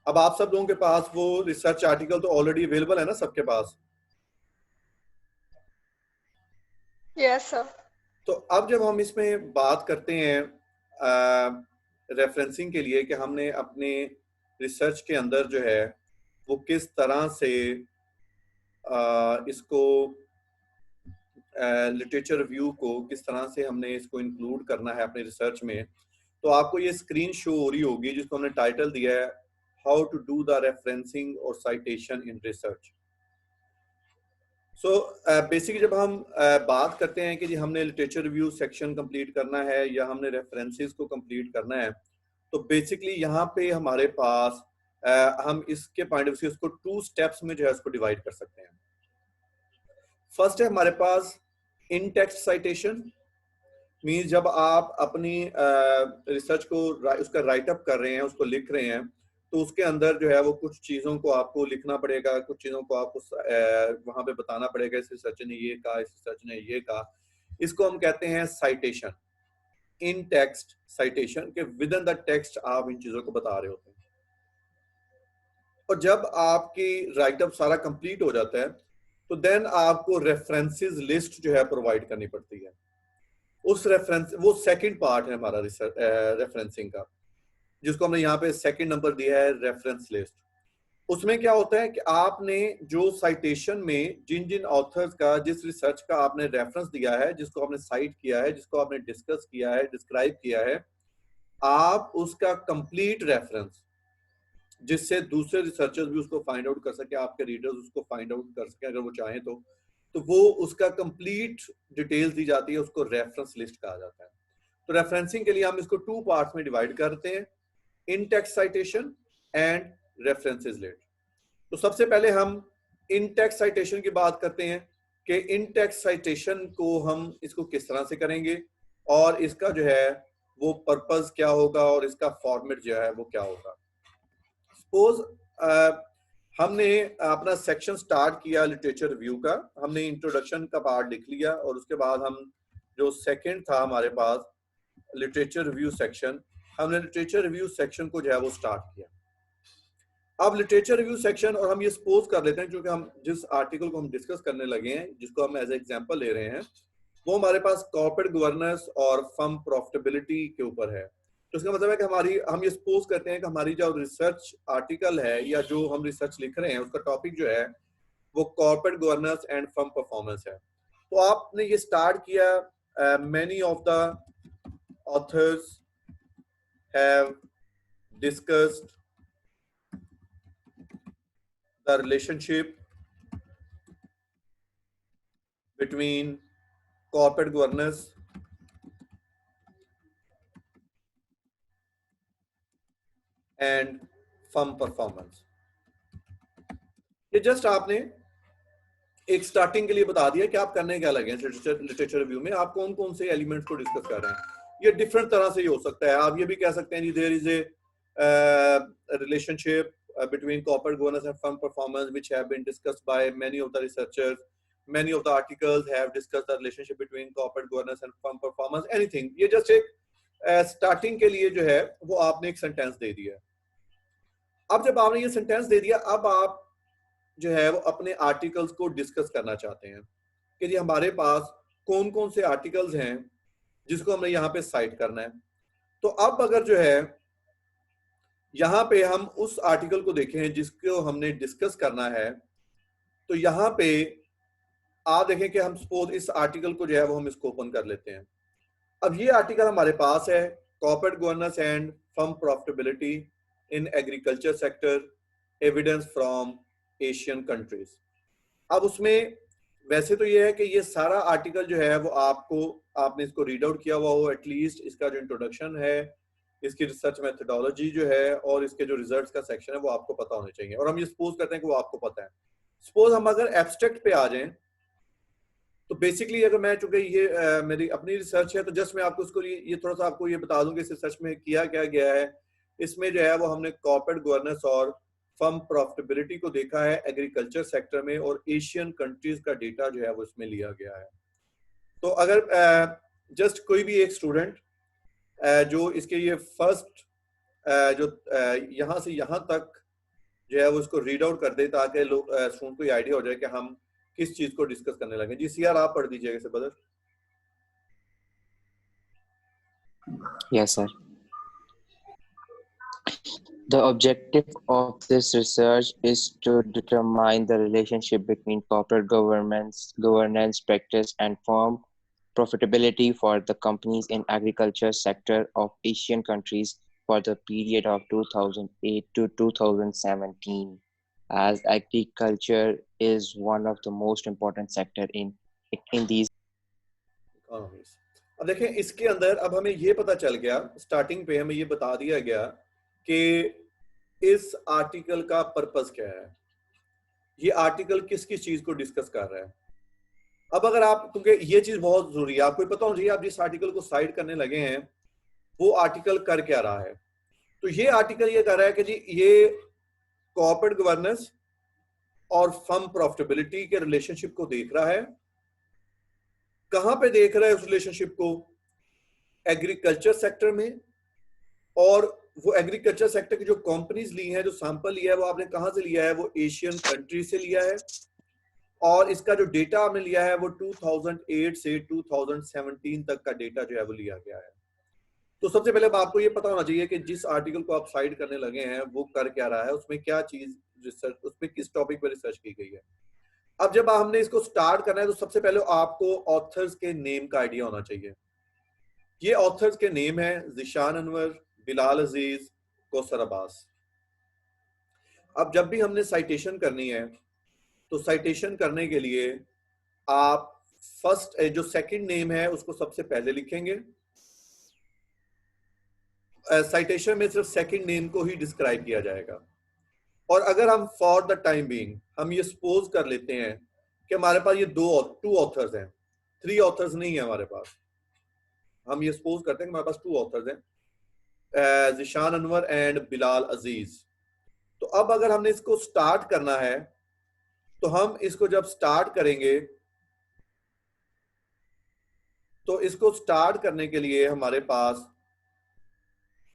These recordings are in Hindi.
अब आप सब लोगों के पास वो रिसर्च आर्टिकल तो ऑलरेडी अवेलेबल है ना सबके पास? Yes sir. तो अब जब हम इसमें बात करते हैं रेफरेंसिंग के लिए कि हमने अपने रिसर्च के अंदर जो है वो किस तरह से इसको लिटरेचर रिव्यू को किस तरह से हमने इसको इंक्लूड करना है अपने रिसर्च में, तो आपको ये स्क्रीन शो हो रही होगी जिसको हमने टाइटल दिया है how to do the referencing और citation in research. So basically जब हम बात करते हैं कि जी हमने लिटरेचर रिव्यू सेक्शन कंप्लीट करना है या हमने रेफरेंसेस को कंप्लीट करना है, तो बेसिकली यहाँ पे हमारे पास हम इसके पॉइंट ऑफ व्यू इसको 2 स्टेप्स में जो है उसको डिवाइड कर सकते हैं। फर्स्ट है हमारे पास इन टेक्स्ट साइटेशन, मीन्स जब आप अपनी रिसर्च को उसका राइट अप कर रहे हैं, उसको लिख रहे हैं, तो उसके अंदर जो है वो कुछ चीज़ों को आपको लिखना पड़ेगा, कुछ चीज़ों को आपको वहाँ पे बताना पड़ेगा, इस रिसर्च ने ये कहा, इस रिसर्च ने ये कहा। इसको हम कहते हैं साइटेशन, इन टेक्स्ट साइटेशन, के विद इन द टेक्स्ट आप इन चीज़ों को बता रहे होते हैं। और जब आपकी राइटअप सारा कंप्लीट हो जाता है तो देन आपको रेफरेंसेस लिस्ट जो है प्रोवाइड करनी पड़ती है। उस रेफरेंस वो सेकंड पार्ट है हमारा रेफरेंसिंग का, जिसको हमने यहाँ पे सेकंड नंबर दिया है रेफरेंस लिस्ट। उसमें क्या होता है कि आपने जो साइटेशन में जिन जिन ऑथर्स का, जिस रिसर्च का आपने रेफरेंस दिया है, जिसको आपने साइट किया है, जिसको आपने डिस्कस किया है, डिस्क्राइब किया है, आप उसका कंप्लीट रेफरेंस, जिससे दूसरे रिसर्चर्स भी उसको फाइंड आउट कर सके, आपके रीडर्स उसको फाइंड आउट कर सके अगर वो चाहें तो वो उसका कंप्लीट डिटेल्स दी जाती है, उसको रेफरेंस लिस्ट कहा जाता है। तो रेफरेंसिंग के लिए हम इसको 2 पार्ट्स में डिवाइड करते हैं, in text citation and references list. तो सबसे पहले हम इन टेक्स्ट साइटेशन की बात करते हैं कि इन टेक्स्ट साइटेशन को हम इसको किस तरह से करेंगे और इसका जो है वो पर्पस क्या होगा और इसका फॉर्मेट जो है वो क्या होगा। सपोज हमने अपना सेक्शन स्टार्ट किया लिटरेचर रिव्यू का, हमने इंट्रोडक्शन का पार्ट लिख लिया और उसके बाद हम जो सेकंड था हमारे पास लिटरेचर रिव्यू सेक्शन, हमने लिटरेचर रिव्यू सेक्शन को जो है वो स्टार्ट किया। अब लिटरेचर रिव्यू सेक्शन, और हम ये सपोज कर लेते हैं क्योंकि हम जिस आर्टिकल को हम डिस्कस करने लगे हैं, जिसको हम एज एग्जांपल ले रहे हैं, वो हमारे पास कॉर्पोरेट गवर्नेंस और फर्म प्रॉफिटेबिलिटी के ऊपर है। तो इसका मतलब है कि हम ये सपोज करते हैं कि हमारी जो रिसर्च आर्टिकल है या जो हम रिसर्च लिख रहे हैं उसका टॉपिक जो है वो corporate governance and firm performance है। तो आपने ये स्टार्ट किया, many of the author's have discussed the relationship between corporate governance and firm performance। ये जस्ट आपने एक स्टार्टिंग के लिए बता दिया कि आप करने क्या लगे हैं लिटरेचर रिव्यू में, आप कौन कौन से एलिमेंट्स को डिस्कस कर रहे हैं। ये डिफरेंट तरह से ही हो सकता है, आप ये भी कह सकते हैं जी there is a relationship between corporate governance and firm performance which have been discussed by many of the researchers, many of the articles have discussed the relationship between corporate governance and firm performance, anything। ये जस्ट एक स्टार्टिंग के लिए जो है वो आपने एक सेंटेंस दे दिया। अब जब आपने ये सेंटेंस दे दिया, अब आप जो है वो अपने आर्टिकल्स को डिस्कस करना चाहते हैं कि जी हमारे पास कौन कौन से आर्टिकल्स हैं जिसको हमने यहाँ पे साइट करना है। तो अब अगर जो है यहाँ पे हम उस आर्टिकल को देखें जिसको हमने डिस्कस करना है, तो यहाँ पे आप देखें कि हम सपोज इस आर्टिकल को जो है वो हम इसको ओपन कर लेते हैं। अब ये आर्टिकल हमारे पास है, corporate governance and firm profitability in agriculture sector, evidence from Asian countries. अब उसमें वैसे तो ये है कि ये सारा आर्टिकल जो है वो आपने इसको रीड आउट किया हुआ हो, एटलीस्ट इसका जो इंट्रोडक्शन है, इसकी रिसर्च मेथोडोलॉजी जो है और इसके जो रिजल्ट्स का सेक्शन है वो आपको पता होने चाहिए, और हम ये सपोज करते हैं कि वो आपको पता है। सपोज हम अगर एब्स्ट्रैक्ट पे आ जाएं, तो बेसिकली अगर मैं, चूंकि ये मेरी अपनी रिसर्च है, तो जस्ट मैं आपको इसको ये थोड़ा सा आपको ये बता दूं कि इस रिसर्च में किया क्या गया है। इसमें जो है वो हमने कॉर्पोरेट गवर्नेंस और फर्म प्रॉफिटेबिलिटी को देखा है एग्रीकल्चर सेक्टर में, और एशियन कंट्रीज का डेटा जो है वो इसमें लिया गया है। तो अगर जस्ट कोई भी एक स्टूडेंट जो इसके ये फर्स्ट जो यहाँ से यहाँ तक जो है वो इसको रीड आउट कर दे ताकि लोग स्टूडेंट को ये आइडिया हो जाए कि हम किस चीज को डिस्कस करने लगे। जी सीआर आप पढ़ दीजिएगा इसे बदर। Yes, sir. The objective of this research is to determine the relationship between corporate governance practice and firm profitability for the companies in agriculture sector of Asian countries for the period of 2008 to 2017, as agriculture is one of the most important sector in these. अब देखें इसके अंदर अब हमें ये पता चल गया, स्टार्टिंग पे हमें ये बता दिया गया कि इस आर्टिकल का पर्पस क्या है, ये आर्टिकल किस किस चीज को डिस्कस कर रहा है। अब अगर आप, क्योंकि ये चीज बहुत जरूरी है, आपको पता होना चाहिए आप जिस आर्टिकल को साइड करने लगे हैं वो आर्टिकल कर क्या रहा है। तो ये आर्टिकल ये कर रहा है कि जी ये कॉर्पोरेट गवर्नेंस और फर्म प्रॉफिटेबिलिटी के रिलेशनशिप को देख रहा है। कहां पे देख रहा है उस रिलेशनशिप को? एग्रीकल्चर सेक्टर में। और वो एग्रीकल्चर सेक्टर की जो कंपनीज ली हैं, जो सैंपल लिया है वो आपने कहां से लिया है? वो एशियन कंट्री से लिया है। और इसका जो डेटा आपने लिया है वो 2008 से 2017 तक का डेटा जो है वो लिया गया है। तो सबसे पहले आपको ये पता होना चाहिए कि जिस आर्टिकल को आप साइड करने लगे हैं वो कर क्या रहा है, उसमें क्या चीज रिसर्च, उसमें किस टॉपिक पर रिसर्च की गई है। अब जब हमने इसको स्टार्ट करना है तो सबसे पहले आपको ऑथर्स के नेम का आइडिया होना चाहिए। ये ऑथर्स के नेम है ज़ीशान अनवर, बिलाल अजीज, कौसर अब्बास। अब जब भी हमने साइटेशन करनी है तो साइटेशन करने के लिए आप फर्स्ट जो सेकंड नेम है उसको सबसे पहले लिखेंगे। साइटेशन में सिर्फ सेकंड नेम को ही डिस्क्राइब किया जाएगा। और अगर हम फॉर द टाइम बीइंग हम ये सपोज कर लेते हैं कि हमारे पास ये टू ऑथर्स हैं, 3 ऑथर्स नहीं है हमारे पास, हम ये सपोज करते हैं कि हमारे पास 2 ऑथर्स हैं, ज़ीशान अनवर एंड बिलाल अजीज। तो अब अगर हमने इसको स्टार्ट करना है तो हम इसको जब स्टार्ट करेंगे तो इसको स्टार्ट करने के लिए हमारे पास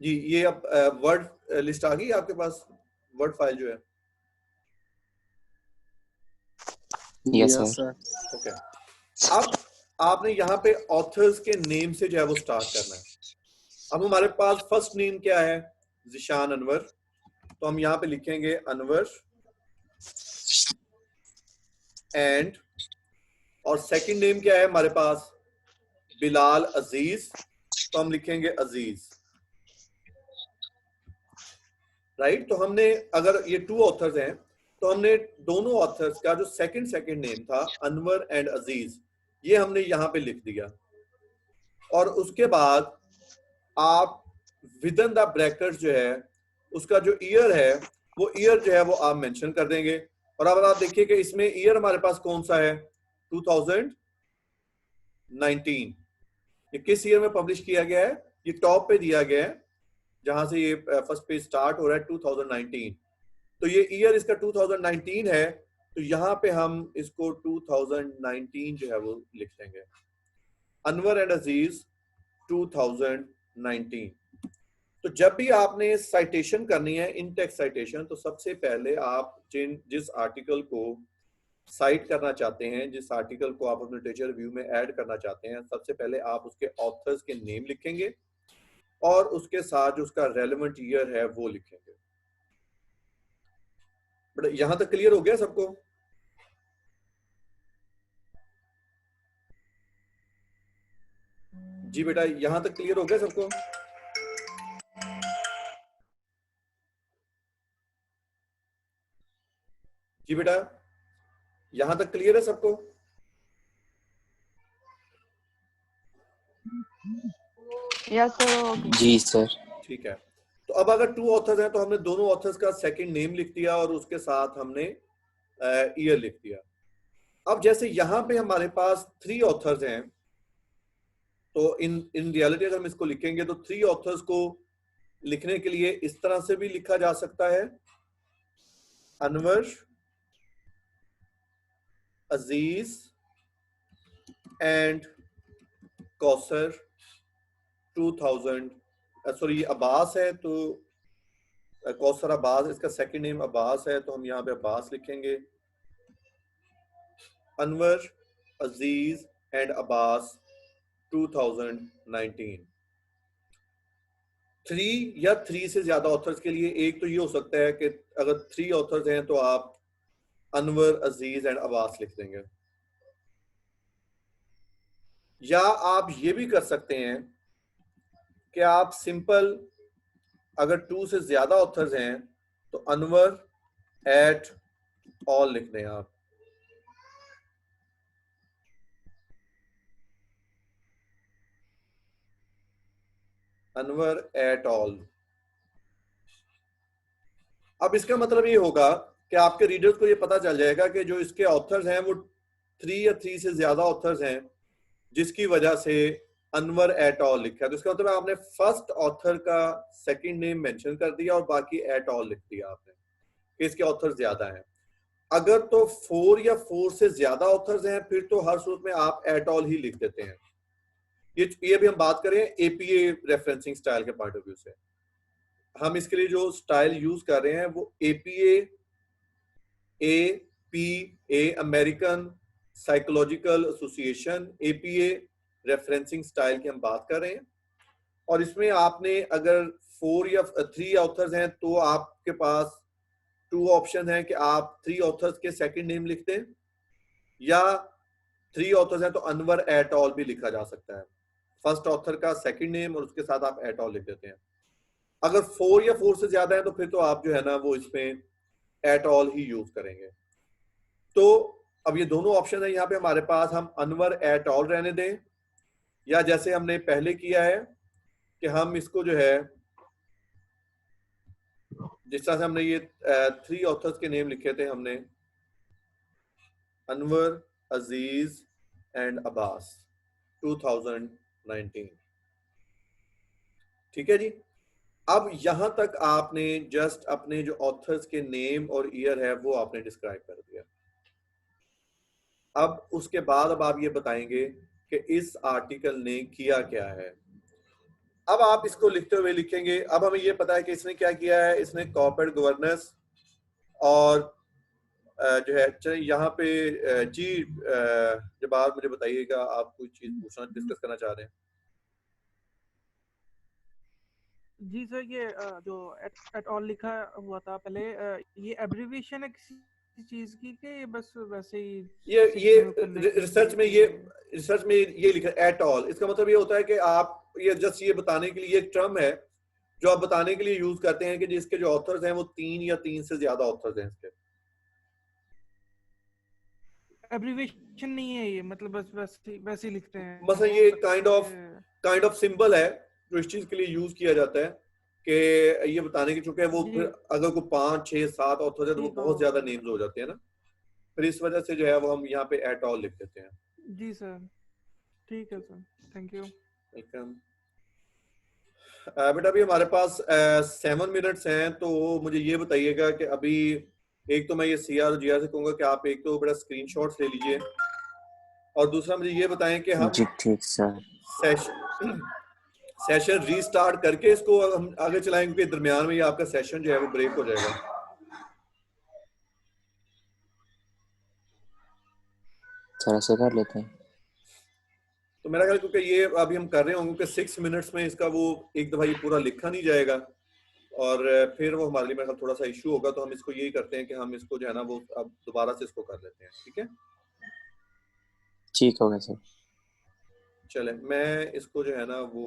जी ये अब वर्ड लिस्ट आ गई आपके पास, वर्ड फाइल जो है। Yes, sir. ओके अब आपने यहाँ पे ऑथर्स के नेम से जो है वो स्टार्ट करना है। अब हमारे पास फर्स्ट नेम क्या है? ज़ीशान अनवर। तो हम यहाँ पे लिखेंगे अनवर एंड, और सेकंड नेम क्या है हमारे पास? बिलाल अजीज। तो हम लिखेंगे अजीज, राइट। तो हमने अगर ये 2 ऑथर्स हैं तो हमने दोनों ऑथर्स का जो सेकंड नेम था अनवर एंड अजीज, ये हमने यहाँ पे लिख दिया। और उसके बाद आप विद इन द ब्रैकेट जो है उसका जो ईयर है वो ईयर जो है वो आप मेंशन कर देंगे। और अब आप देखिए कि इसमें ईयर हमारे पास कौन सा है? 2019। ये किस ईयर में पब्लिश किया गया है? ये टॉप पे दिया गया है जहां से ये फर्स्ट पेज स्टार्ट हो रहा है 2019। तो ये ईयर इसका 2019 है। तो यहाँ पे हम इसको 2019 जो है वो लिख देंगे, अनवर एंड अजीज 2019। तो जब भी आपने साइटेशन करनी है, इन टेक्स्ट साइटेशन, तो सबसे पहले आप जिस आर्टिकल को साइट करना चाहते हैं, जिस आर्टिकल को आप अपने लिटरेचर रिव्यू में ऐड करना चाहते हैं, सबसे पहले आप उसके ऑथर्स के नेम लिखेंगे और उसके साथ जो उसका रेलेवेंट ईयर है वो लिखेंगे। बट यहां तक क्लियर हो गया सबको? जी बेटा यहां तक क्लियर हो गया सबको? जी बेटा यहां तक क्लियर है सबको? Yes sir. जी सर। ठीक है। तो अब अगर 2 ऑथर्स हैं तो हमने दोनों ऑथर्स का सेकंड नेम लिख दिया और उसके साथ हमने ईयर लिख दिया। अब जैसे यहाँ पे हमारे पास 3 ऑथर्स हैं तो इन रियलिटी अगर हम इसको लिखेंगे तो 3 ऑथर्स को लिखने के लिए इस तरह से भी लिखा जा सकता है, अनवर, अजीज एंड कौसर 2000। सॉरी ये अब्बास है तो कौसर अब्बास, इसका सेकंड नेम अब्बास है तो हम यहाँ पे अब्बास लिखेंगे। अनवर अजीज एंड अब्बास 2019। 3 या 3 से ज्यादा ऑथर्स के लिए एक तो ये हो सकता है कि अगर 3 ऑथर्स हैं तो आप अनवर अजीज एंड अब्बास लिख देंगे, या आप ये भी कर सकते हैं कि आप सिंपल अगर 2 से ज्यादा ऑथर्स हैं तो अनवर एट ऑल लिख दें आप। Anwar at all. अब इसका मतलब ये होगा कि आपके रीडर्स को ये पता चल जाएगा कि जो इसके ऑथर्स हैं वो 3 या 3 से ज्यादा ऑथर्स हैं, जिसकी वजह से अनवर एट ऑल लिखा है। तो इसका मतलब आपने फर्स्ट ऑथर का सेकंड नेम मेंशन कर दिया और बाकी एट ऑल लिख दिया आपने कि इसके ऑथर ज्यादा हैं। अगर तो 4 या 4 से ज्यादा ऑथर्स हैं फिर तो हर सूरत में आप एट ऑल ही लिख देते हैं। ये भी हम बात करें एपीए रेफरेंसिंग स्टाइल के पॉइंट ऑफ व्यू से। हम इसके लिए जो स्टाइल यूज कर रहे हैं वो APA American psychological association APA referencing style की हम बात कर रहे हैं। और इसमें आपने अगर 4 या 3 ऑथर्स हैं तो आपके पास 2 ऑप्शन हैं कि आप 3 ऑथर्स के सेकंड नेम लिखते हैं, या 3 ऑथर्स हैं तो अनवर एट ऑल भी लिखा जा सकता है। फर्स्ट ऑथर का सेकंड नेम और उसके साथ आप एट ऑल लिख देते हैं। अगर 4 या 4 से ज्यादा है तो फिर तो आप जो है ना वो इसमें एट ऑल ही यूज करेंगे। तो अब ये दोनों ऑप्शन है यहाँ पे हमारे पास, हम अनवर एट ऑल रहने दें, या जैसे हमने पहले किया है कि हम इसको जो है जिस तरह से हमने ये 3 ऑथर्स के नेम लिखे थे, हमने अनवर अजीज एंड अब्बास 2019। ठीक है जी। अब यहां तक आपने जस्ट अपने जो ऑथर्स के नेम और ईयर है वो आपने डिस्क्राइब कर दिया। अब उसके बाद अब आप ये बताएंगे कि इस आर्टिकल ने किया क्या है। अब आप इसको लिखते हुए लिखेंगे, अब हमें ये पता है कि इसने क्या किया है, इसने कॉर्पोरेट गवर्नेंस और जो है चलिए यहाँ पे जी जब आप मुझे बताइएगा आप कोई चीज पूछना डिस्कस करना चाह रहे हैं। जी सर, ये जो एट ऑल लिखा हुआ था पहले, ये एब्रिविएशन है किसी चीज की कि बस वैसे ही ये रिसर्च में ये लिखा एट ऑल, इसका मतलब ये होता है कि आप ये जस्ट ये बताने के लिए एक टर्म है जो आप बताने के लिए यूज करते हैं कि जिसके जो ऑथर्स हैं वो 3 या 3 से ज्यादा ऑथर्स हैं। इसके एब्रिविएशन नहीं है ये, मतलब बस वैसे ही लिखते हैं। मतलब ये काइंड ऑफ सिंबल है जो इस चीज के लिए यूज किया जाता है कि ये बताने की, चूंकि वो फिर अगर कोई 5, 6, 7 ऑथर्स है तो वो बहुत ज्यादा नेम्स हो जाते हैं ना, फिर इस वजह से जो है वो हम यहाँ पे एट ऑल लिख देते हैं। जी सर, ठीक है सर, थैंक यू। वेलकम। बेटा अभी हमारे पास 7 मिनट्स हैं, तो मुझे ये बताइएगा कि अभी एक तो मैं ये सीआर और जीआर से कहूंगा कि आप एक तो बड़ा स्क्रीनशॉट्स ले लीजिए, और दूसरा मुझे ये बताएं कि हम जी ठीक सर सेशन रीस्टार्ट करके इसको हम आगे चलाएंगे क्योंकि दरमियान में ये आपका सेशन जो है वो ब्रेक हो जाएगा। सर ऐसे कर लेते हैं। तो मेरा ख्याल क्योंकि ये अभी हम कर रहे होंगे कि 6 मिनट्स में इसका वो एक दफा ये पूरा लिखा नहीं जाएगा और फिर वो हमारे लिए मेरा ख्याल थोड़ा सा इशू होगा, तो हम इसको यही करते हैं कि हम इसको जो है ना वो अब दोबारा से इसको कर लेते हैं। ठीक है, ठीक हो गया सर। चले मैं इसको जो है ना वो